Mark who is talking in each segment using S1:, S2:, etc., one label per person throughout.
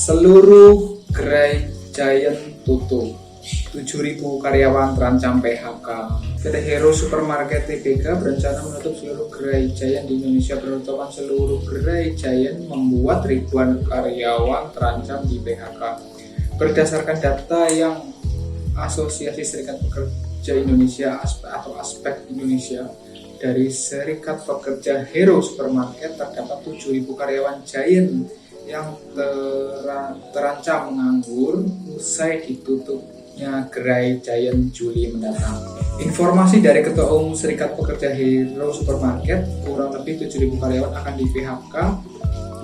S1: Seluruh gerai Giant tutup. 7.000 karyawan terancam PHK. PT Hero Supermarket Tbk berencana menutup seluruh gerai Giant di Indonesia. Penutupan seluruh gerai Giant membuat ribuan karyawan terancam di PHK. Berdasarkan data yang Asosiasi Serikat Pekerja Indonesia atau Aspek Indonesia, dari Serikat Pekerja Hero Supermarket terdapat 7.000 karyawan Giant yang terancam menganggur usai ditutupnya gerai Giant Juli mendatang. Informasi dari Ketua Umum Serikat Pekerja Hero Supermarket, kurang lebih 7.000 karyawan akan di PHK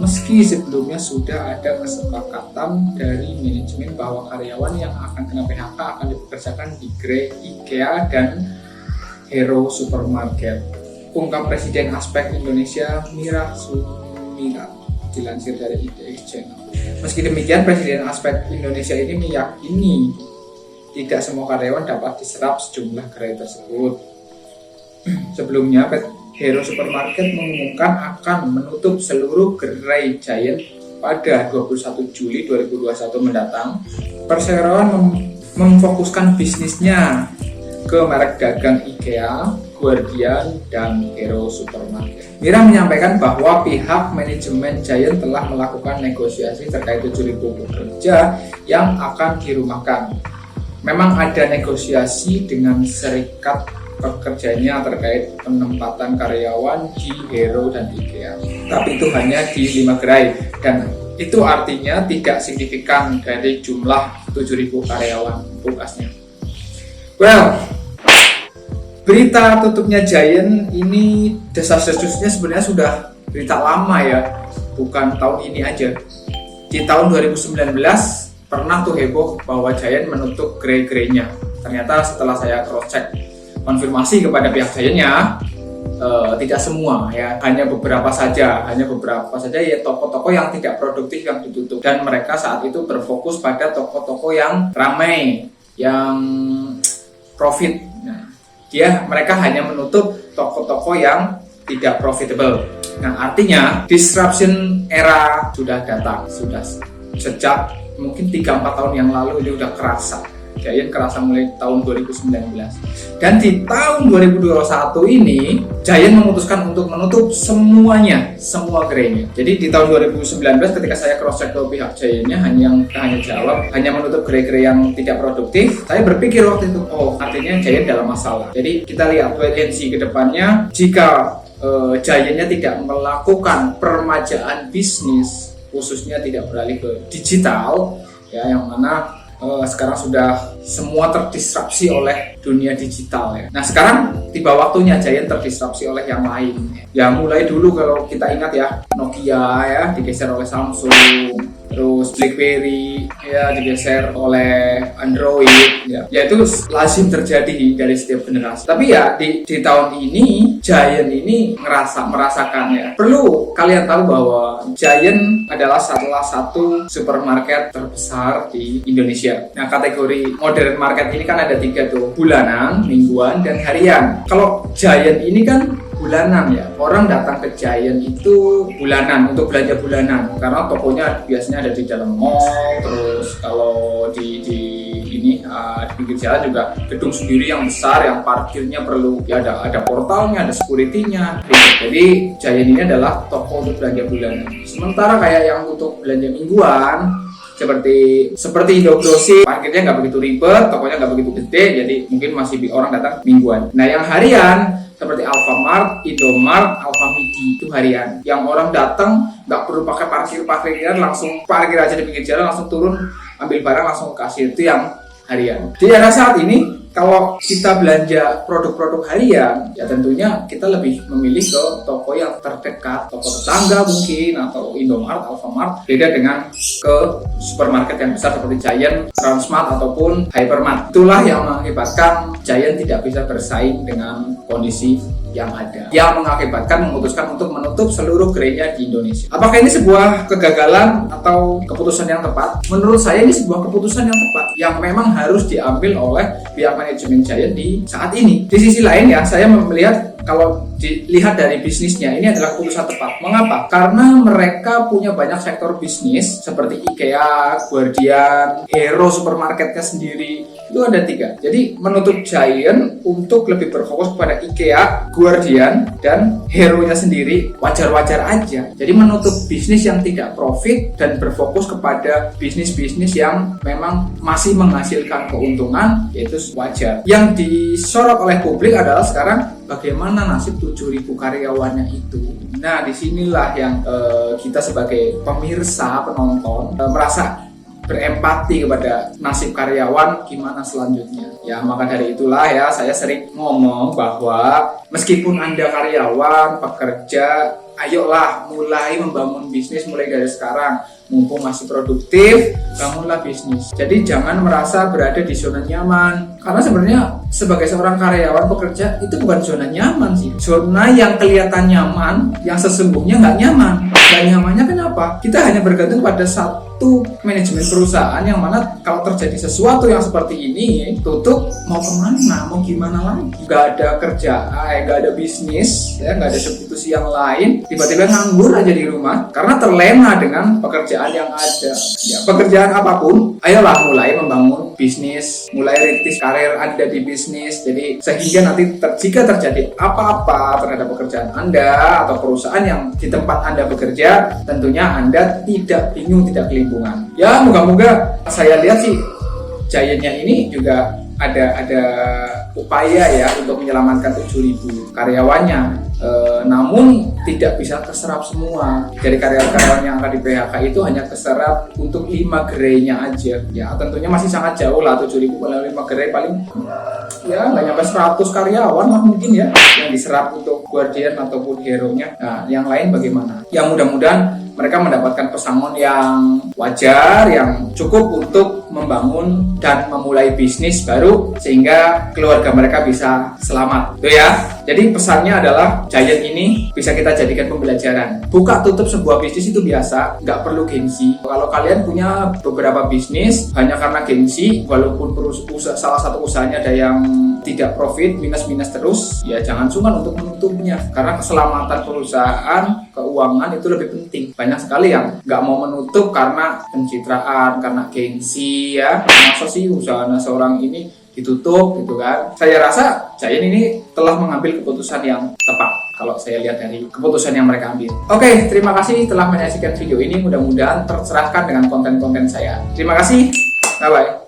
S1: meski sebelumnya sudah ada kesepakatan dari manajemen bahwa karyawan yang akan kena PHK akan dipekerjakan di gerai IKEA dan Hero Supermarket. Ungkap Presiden Aspek Indonesia Mira Sumirat, dilansir dari IDX Channel. Meski demikian, Presiden Aspek Indonesia ini meyakini tidak semua karyawan dapat diserap sejumlah gerai tersebut. Sebelumnya, Hero Supermarket mengumumkan akan menutup seluruh gerai Giant pada 21 Juli 2021 mendatang. Perseroan memfokuskan bisnisnya ke merek dagang IKEA, Guardian, dan Hero Supermarket. Mira menyampaikan bahwa pihak manajemen Giant telah melakukan negosiasi terkait 7.000 pekerja yang akan dirumahkan. Memang ada negosiasi dengan serikat pekerjanya terkait penempatan karyawan di Hero dan IKEA. Tapi itu hanya di 5 gerai dan itu artinya tidak signifikan dari jumlah 7.000 karyawan tugasnya. Well, berita tutupnya Giant ini desas-desusnya sebenarnya sudah berita lama ya, bukan tahun ini aja. Di tahun 2019 pernah tuh heboh bahwa Giant menutup gerai-gerainya. Ternyata setelah saya cross-check konfirmasi kepada pihak Giant-nya, tidak semua ya, hanya beberapa saja ya toko-toko yang tidak produktif yang ditutup, dan mereka saat itu berfokus pada toko-toko yang ramai, yang profit. Nah, mereka hanya menutup toko-toko yang tidak profitable. Nah, artinya disruption era sudah datang, sudah sejak mungkin 3-4 tahun yang lalu ini udah kerasa. Giant kerasa mulai tahun 2019. Dan di tahun 2021 ini Giant memutuskan untuk menutup semuanya, semua gerainya. Jadi di tahun 2019 ketika saya cross check ke pihak Giant-nya hanya menutup gerai-gerai yang tidak produktif. Saya berpikir waktu itu, oh artinya Giant dalam masalah. Jadi kita lihat wait and see ke depannya, jika Giant-nya tidak melakukan permajaan bisnis, khususnya tidak beralih ke digital ya, yang mana sekarang sudah semua terdisrupsi oleh dunia digital ya. Nah, sekarang tiba waktunya Giant terdisrupsi oleh yang lain. Ya mulai dulu kalau kita ingat ya, Nokia ya digeser oleh Samsung, terus BlackBerry ya digeser oleh Android ya. Ya itu lazim terjadi dari setiap generasi. Tapi ya di tahun ini Giant ini merasakan ya. Perlu kalian tahu bahwa Giant adalah salah satu supermarket terbesar di Indonesia. Nah, kategori modern market ini kan ada 3 tuh, bulanan, mingguan, dan harian. Kalau Giant ini kan bulanan ya, orang datang ke Giant itu bulanan, untuk belanja bulanan, karena tokonya biasanya ada di dalam mall. Terus kalau di pinggir jalan juga gedung sendiri yang besar, yang parkirnya perlu ya ada portalnya, ada security-nya. Jadi Giant ini adalah toko untuk belanja bulanan. Sementara kayak yang untuk belanja mingguan seperti Indogrossi, parkirnya nggak begitu ribet, tokonya nggak begitu gede, jadi mungkin masih orang datang mingguan. Nah, yang harian seperti Alfamart, Indomart, Alfamidi itu harian. Yang orang datang nggak perlu pakai parkir-parkiran, langsung parkir aja di pinggir jalan, langsung turun, ambil barang langsung ke kasir, itu yang harian. Di era saat ini, kalau kita belanja produk-produk harian, ya tentunya kita lebih memilih ke toko yang terdekat, toko tetangga mungkin, atau Indomart, Alfamart, beda dengan ke supermarket yang besar seperti Giant, Transmart, ataupun Hypermart. Itulah yang mengakibatkan Giant tidak bisa bersaing dengan kondisi yang ada, yang mengakibatkan memutuskan untuk menutup seluruh gerainya di Indonesia. Apakah ini sebuah kegagalan atau keputusan yang tepat? Menurut saya ini sebuah keputusan yang tepat, yang memang harus diambil oleh pihak manajemen Giant di saat ini. Di sisi lain ya, saya melihat kalau dilihat dari bisnisnya, ini adalah keputusan tepat. Mengapa? Karena mereka punya banyak sektor bisnis seperti IKEA, Guardian, Hero supermarketnya sendiri, itu ada 3. Jadi menutup Giant untuk lebih berfokus kepada IKEA, Guardian, dan Hero-nya sendiri wajar-wajar aja. Jadi menutup bisnis yang tidak profit dan berfokus kepada bisnis-bisnis yang memang masih menghasilkan keuntungan, yaitu wajar. Yang disorot oleh publik adalah sekarang bagaimana nasib 7.000 karyawannya itu. Nah, disinilah yang kita sebagai pemirsa, penonton merasa berempati kepada nasib karyawan gimana selanjutnya. Ya, maka dari itulah ya saya sering ngomong bahwa meskipun Anda karyawan, pekerja, ayolah mulai membangun bisnis mulai dari sekarang. Mumpung masih produktif, bangunlah bisnis. Jadi jangan merasa berada di zona nyaman. Karena sebenarnya sebagai seorang karyawan pekerja itu bukan zona nyaman sih. Zona yang kelihatan nyaman, yang sesungguhnya nggak nyaman. Nggak nyamannya kenapa? Kita hanya bergantung pada satu manajemen perusahaan yang mana kalau terjadi sesuatu yang seperti ini, tutup, mau kemana, mau gimana lagi? Nggak ada kerjaan, nggak ada bisnis, ya, nggak ada substitusi yang lain. Tiba-tiba nganggur aja di rumah karena terlena dengan pekerjaan yang ada. Ya, pekerjaan apapun, ayolah mulai membangun bisnis, mulai rintis karir Anda di bisnis. Jadi sehingga nanti jika terjadi apa-apa terhadap pekerjaan Anda atau perusahaan yang di tempat Anda bekerja, tentunya Anda tidak bingung, tidak kelimpungan. Ya, moga-moga saya lihat sih Giant-nya ini juga ada upaya ya untuk menyelamatkan 7.000 karyawannya. Namun tidak bisa keserap semua. Dari karyawan yang akan di PHK itu hanya keserap untuk 5 gerai-nya aja. Ya tentunya masih sangat jauh lah, 7.000 kalau 5 gerai paling ya nggak nyampe 100 karyawan lah mungkin ya yang diserap untuk Guardian ataupun Hero-nya. Nah yang lain bagaimana? Ya mudah-mudahan mereka mendapatkan pesangon yang wajar, yang cukup untuk membangun dan memulai bisnis baru sehingga keluarga mereka bisa selamat. Tuh ya. Jadi pesannya adalah Giant ini bisa kita jadikan pembelajaran. Buka tutup sebuah bisnis itu biasa, nggak perlu gengsi. Kalau kalian punya beberapa bisnis hanya karena gengsi, walaupun salah satu usahanya ada yang tidak profit, minus-minus terus, ya jangan sungkan untuk menutupnya. Karena keselamatan perusahaan, keuangan itu lebih penting. Banyak sekali yang nggak mau menutup karena pencitraan, karena gengsi ya. Masa sih usaha seorang ini ditutup gitu kan. Saya rasa Giant ini telah mengambil keputusan yang tepat kalau saya lihat dari keputusan yang mereka ambil. Oke, terima kasih telah menyaksikan video ini. Mudah-mudahan tercerahkan dengan konten-konten saya. Terima kasih. Bye-bye.